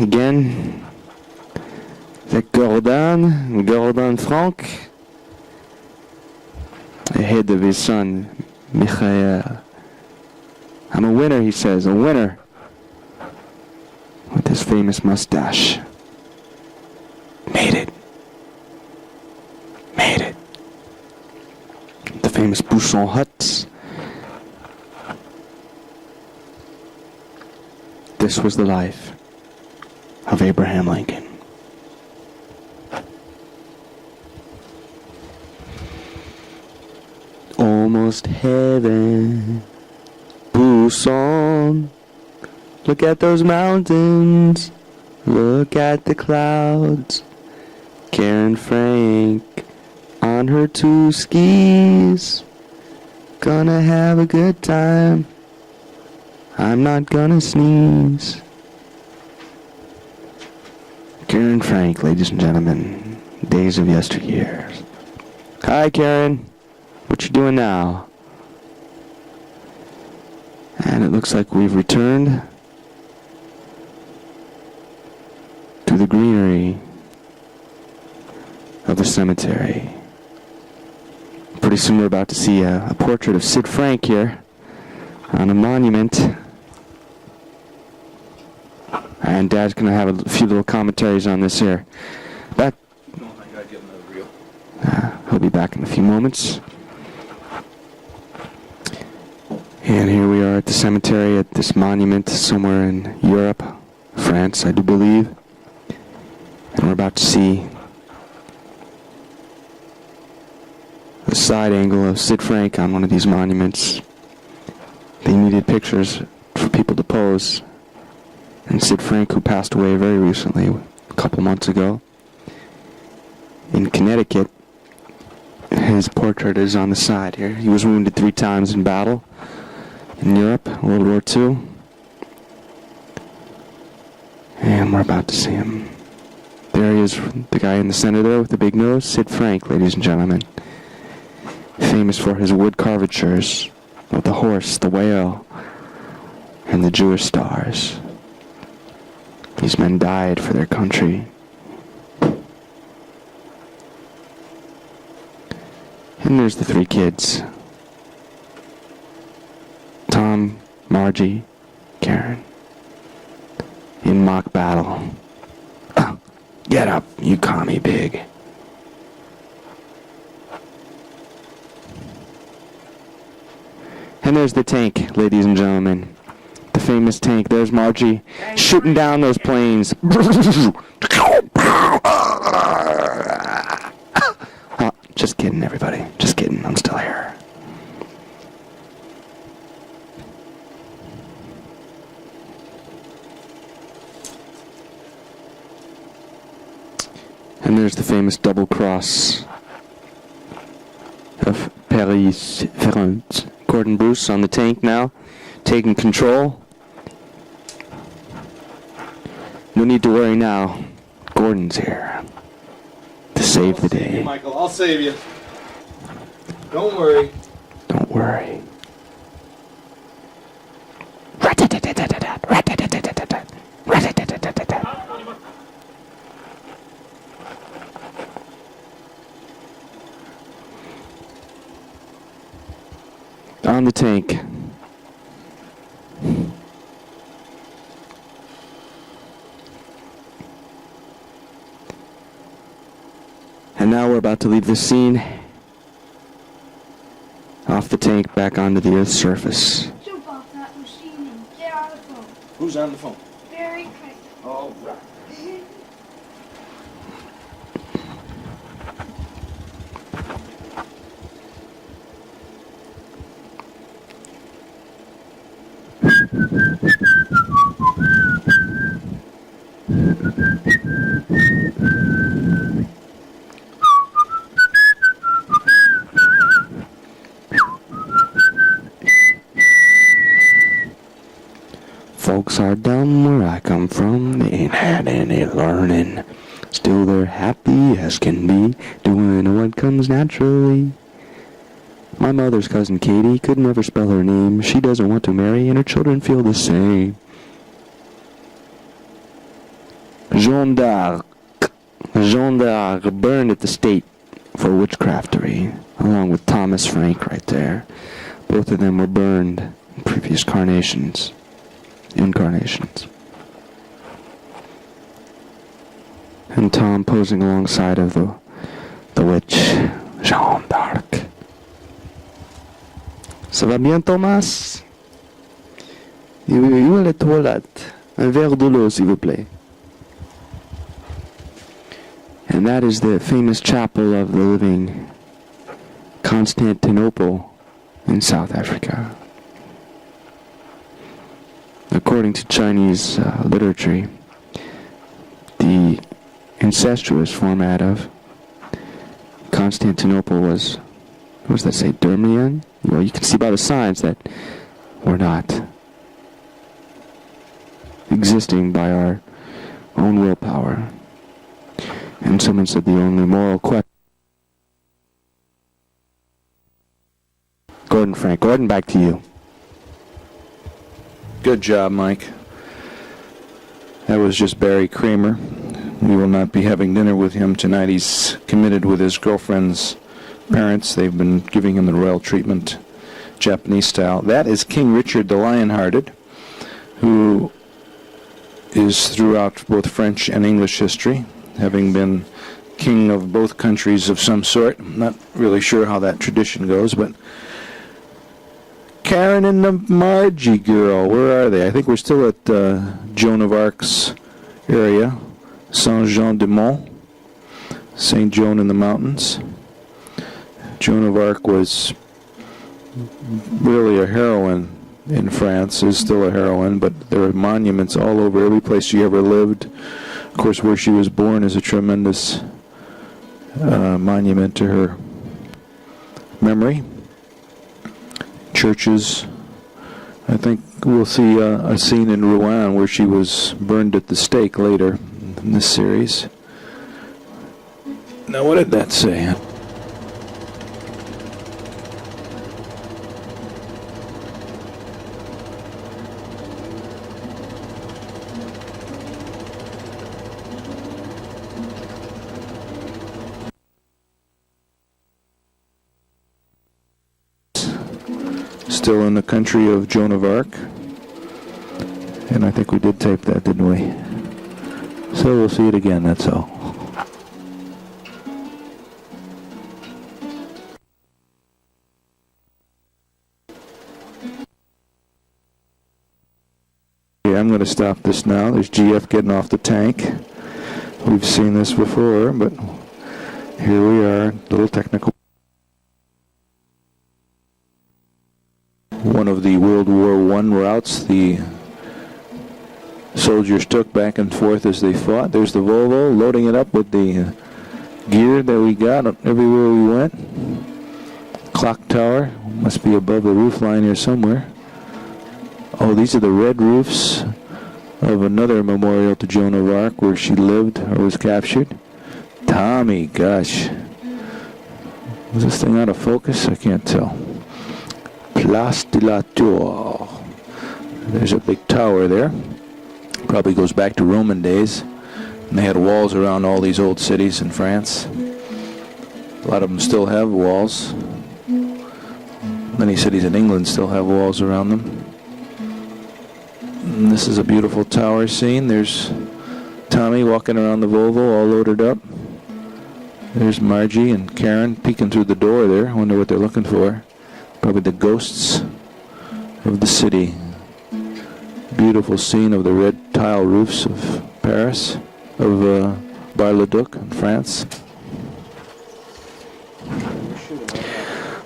again. Is that Gordon Frank? Ahead of his son, Michael. I'm a winner, he says, a winner. With his famous mustache. Made it. Made it. The famous Bussang huts. This was the life of Abraham Lincoln. Almost heaven. Bussang. Look at those mountains. Look at the clouds. Karen Frank on her 2 skis. Gonna have a good time. I'm not gonna sneeze. Karen Frank, ladies and gentlemen. Days of yesteryear. Hi, Karen. What you doing now? And it looks like we've returned to the greenery of the cemetery. Pretty soon we're about to see a portrait of Sid Frank here on a monument. And Dad's going to have a few little commentaries on this here. Back. He'll be back in a few moments. And here we are at the cemetery at this monument somewhere in Europe, France, I do believe. And we're about to see the side angle of Sid Frank on one of these monuments. They needed pictures for people to pose. And Sid Frank, who passed away very recently, a couple months ago, in Connecticut, his portrait is on the side here. He was wounded 3 times in battle in Europe, World War II. And we're about to see him. There he is, the guy in the center there with the big nose, Sid Frank, ladies and gentlemen. Famous for his wood caricatures of the horse, the whale, and the Jewish stars. These men died for their country. And there's the 3 kids. Tom, Margie, Karen. In mock battle. Get up, you commie pig. And there's the tank, ladies and gentlemen. The famous tank. There's Margie shooting down those planes. Just kidding, everybody. Just kidding. I'm still here. And there's the famous double cross of Paris France. Gordon Bruce on the tank now, taking control. No need to worry now. Gordon's here to save the day. You, Michael, I'll save you. Don't worry. Don't worry. On the tank. And now we're about to leave this scene off the tank back onto the Earth's surface. Jump off that machine and get on the phone. Who's on the phone? Very quick. All right. Folks are dumb where I come from, they ain't had any learning. Still they're happy as can be, doing what comes naturally. My mother's cousin Katie could never spell her name. She doesn't want to marry and her children feel the same. Jeanne d'Arc. Jeanne d'Arc burned at the stake for witchcraftery, along with Thomas Frank right there. Both of them were burned in previous incarnations. And Tom posing alongside of the witch, Jeanne d'Arc. Ça va bien, Thomas? Où est la toilette? Un verre de l'eau, s'il vous plaît. And that is the famous chapel of the living Constantinople in South Africa. According to Chinese literature, the incestuous format of Constantinople was, what does that say, Dermian? Well, you can see by the signs that we're not existing by our own willpower. And someone said the only moral question. Gordon, back to you. Good job, Mike. That was just Barry Kramer. We will not be having dinner with him tonight. He's committed with his girlfriend's parents. They've been giving him the royal treatment, Japanese style. That is King Richard the Lionhearted, who is throughout both French and English history, having been king of both countries of some sort. I'm not really sure how that tradition goes, but Karen and the Margie girl, where are they? I think we're still at Joan of Arc's area, Saint-Jean-de-Mont, St. Joan in the Mountains. Joan of Arc was really a heroine in France, is still a heroine, but there are monuments all over, every place she ever lived. Of course, where she was born is a tremendous monument to her memory. Churches. I think we'll see a scene in Rouen where she was burned at the stake later in this series. Now, what did that say? Still in the country of Joan of Arc. And I think we did tape that, didn't we? So we'll see it again, that's all. Yeah, I'm going to stop this now. There's GF getting off the tank. We've seen this before, but here we are, little technical. One of the World War I routes the soldiers took back and forth as they fought. There's the Volvo loading it up with the gear that we got everywhere we went. Clock tower must be above the roof line here somewhere. Oh, these are the red roofs of another memorial to Joan of Arc where she lived or was captured. Tommy, gosh. Was this thing out of focus? I can't tell. Place de la Tour. There's a big tower there. Probably goes back to Roman days. And they had walls around all these old cities in France. A lot of them still have walls. Many cities in England still have walls around them. And this is a beautiful tower scene. There's Tommy walking around the Volvo all loaded up. There's Margie and Karen peeking through the door there. I wonder what they're looking for. Probably the ghosts of the city. Beautiful scene of the red tile roofs of Paris, of Bar le Duc in France.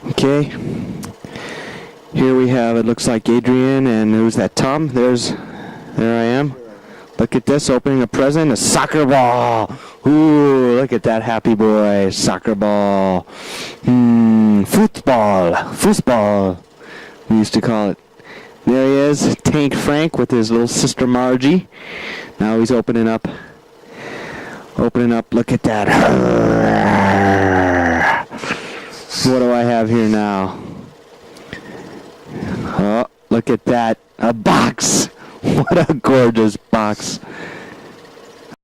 Okay. Here we have, it looks like Adrian, and who's that, Tom? There I am. Look at this, opening a present, a soccer ball. Ooh, look at that happy boy, soccer ball. Football, we used to call it. There he is, Tank Frank with his little sister Margie. Now he's opening up, look at that. What do I have here now? Oh, look at that, a box. What a gorgeous box.